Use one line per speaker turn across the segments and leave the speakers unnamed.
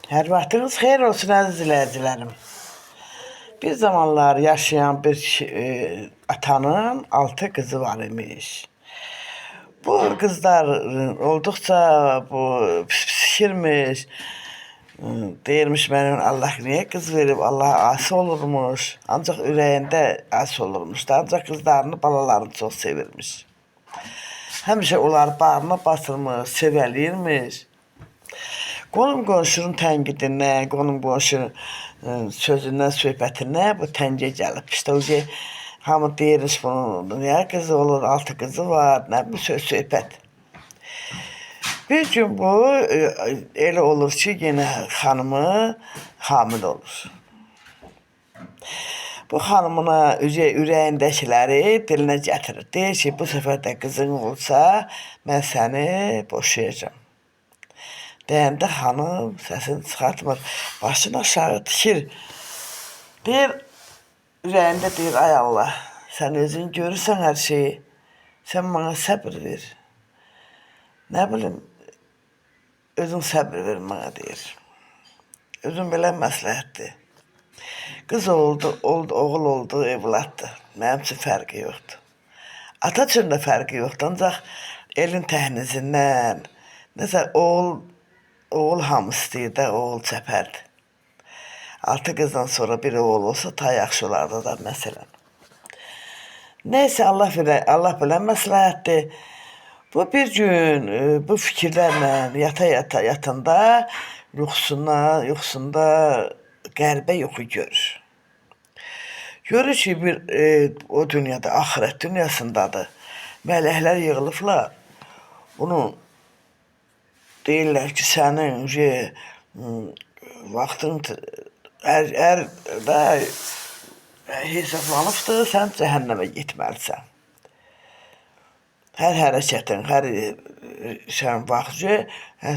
Her vaxtınız xeyir olsun əziz izləyicilərim. Bir zamanlar yaşayan bir atanın 6 kızı var imiş. Bu kızlar olduqca bu pişirmiş. Deyirmiş benim Allah niye kız verib, Allah'a asi olurmuş. Ancaq ürəyində asi olurmuş da. Ancaq kızlarını, balalarını çox sevirmiş. Həmişə onlar bağrına basırmış, sevəliyirmiş. Qonum qonşunun tənqidindən, qonum qonşunun sözündən, söhbətindən bu təngə gəlib. İşte o ki, hamı deyirmiş bunun, niyə qızı olur, 6 kızı var, nə bir söhbət. Bir gün bu elə olur ki, yenə xanımı hamil olur. Bu xanımına ürəyindəkiləri dilinə gətirir. Deyir ki, bu səfər də qızın olsa, mən səni boşayacağım. Deyəndə xanım səsini çıxartmır, başını aşağı dikir. Deyir, ürəyində deyir, ay Allah, sən özün görürsən hər şeyi, sən bana səbir ver. Nə bilim, özün səbir ver bana deyir. Özün belə məsləhətdir. Qız oldu, oğul oldu, evladdır. Mənim üçün fərqi yoxdur. Ata üçün də fərqi yoxdur, ancaq elin təhnizindən, nəsə oğul hamı istəyir də, oğul çəpərdir. 6 qızdan sonra bir oğul olsa ta yaxşı olardı da məsələn. Neyse Allah bilən məsləhətdir. Bu bir gün bu fikirlərlə yatanda yuxusunda qəribə yuxu görür. Görür ki, o dünyada, axirət dünyasındadır. Mələklər yığılıblar. Bunu deyirlər ki, sənin vaxtın hesablanıbdır, sən cəhənnəmə getməlisən. Hər hərəkətin, hər şeyin vaxtı,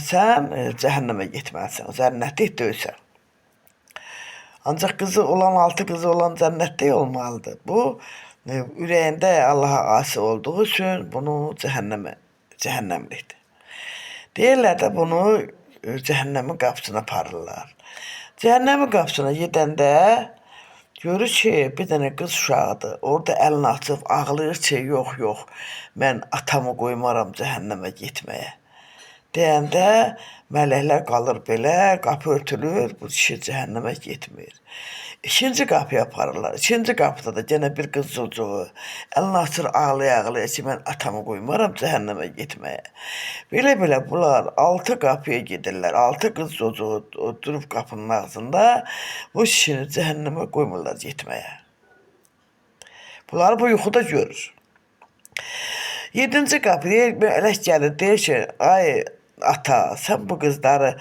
sən cəhənnəmə getməlisən, cənnətlik deyilsən. Ancaq qızı olan, 6 qızı olan cənnətlik olmalıdır. Bu, ürəyində Allaha asi olduğu üçün bunu cəhənnəmlikdir. Deyirlər də bunu cəhənnəmin qapısına aparırlar. Cəhənnəmin qapısına gedəndə görür ki, bir dənə qız uşağıdır. Orada əlini açıb ağlayır ki, yox, mən atamı qoymaram cəhənnəmə getməyə. Deyəndə mələklər qalır belə, qapı örtülür, bu kişi cəhənnəmə getmir. İkinci qapıya aparırlar. İkinci qapıda da yenə bir qız çocuğu əlini açır ağlaya ki, mən atamı qoymaram cəhənnəmə getməyə. Belə bunlar 6 qapıya gedirlər. 6 qız çocuğu durub qapının ağzında bu kişini cəhənnəmə qoymurlar getməyə. Bunları bu yuxuda görür. 7-ci qapıya mələk gəlir, deyir ki, ay ata, sən bu qızları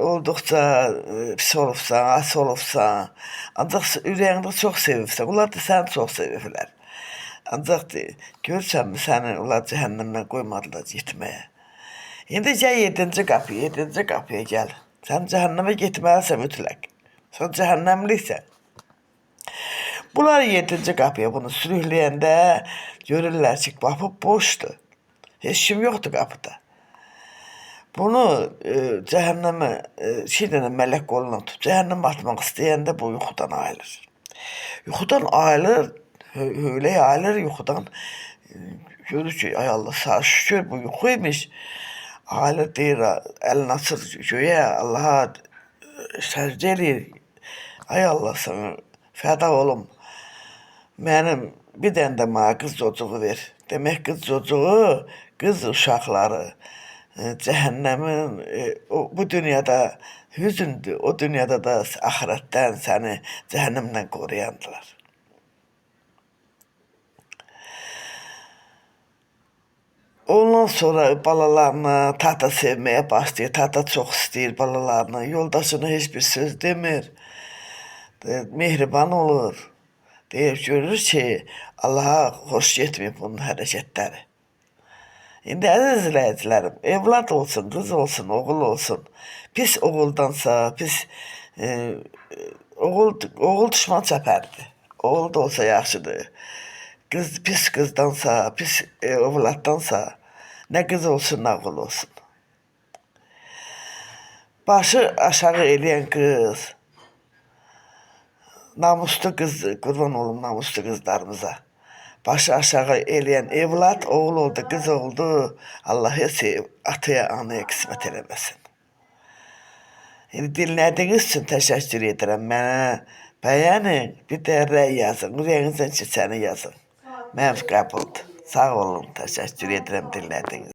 olduqca pis olubsan, asi olubsan, ancaq ürəyində çox sevibsən, onlar da səni çox seviblər. Ancaq görürsənmi səni onlar cəhənnəmdən qoymadılar getməyə. İndi gəl 7-ci qapıya gəl. Sən cəhənnəmə getməlisən mütləq. Sən cəhənnəmliksən. Bunlar 7-ci qapıya bunu sürükləyəndə görürlər ki, qapı boşdur. Heç kim yoxdur qapıda. Bunu cəhənnəmə, mələk qoluna tutub, cəhənnəmə atmaq istəyəndə bu yuxudan ayılır. Yuxudan ayılır, öyle ayılır yuxudan. Görür ki, ay Allah, sağ şükür bu yuxuymuş. Ayılır deyir, əlini açır göyə, Allaha səcdə eləyir. Ay Allah, sana fəda olum. Mənim bir dənə də mənə qız çocuğu ver. Demək qız çocuğu, qız uşaqları cəhənnəmin bu dünyada hüzündür, o dünyada da axirətdən səni cəhənnəmdən qoruyandılar. Ondan sonra balalarını tata sevməyə başlayır, tata çox istəyir balalarını, yoldaşına heç bir söz demir, mehriban olur. Deyib görür ki, Allaha xoş getməyib bunun hərəkətləri. İndi əziz izləyicilərim, evlad olsun, qız olsun, oğul olsun, pis oğuldansa, oğul düşman çəpərdir. Oğul da olsa yaxşıdır. Pis qızdansa, pis evladdansa, nə qız olsun, nə oğul olsun. Başı aşağı eləyən qız. Namuslu qız, qurban olum namuslu qızlarımıza. Başı aşağı eləyən evlat, oğul oldu, qız oldu. Allah ataya, anaya qismət eləməsin. Dinlədiyiniz üçün təşəkkür edirəm. Mənə bəyənin, bir də rəy yazın, ürəyinizdən keçəni yazın. Mənim qəbuldur. Sağ olun, təşəkkür edirəm dinlədiyiniz.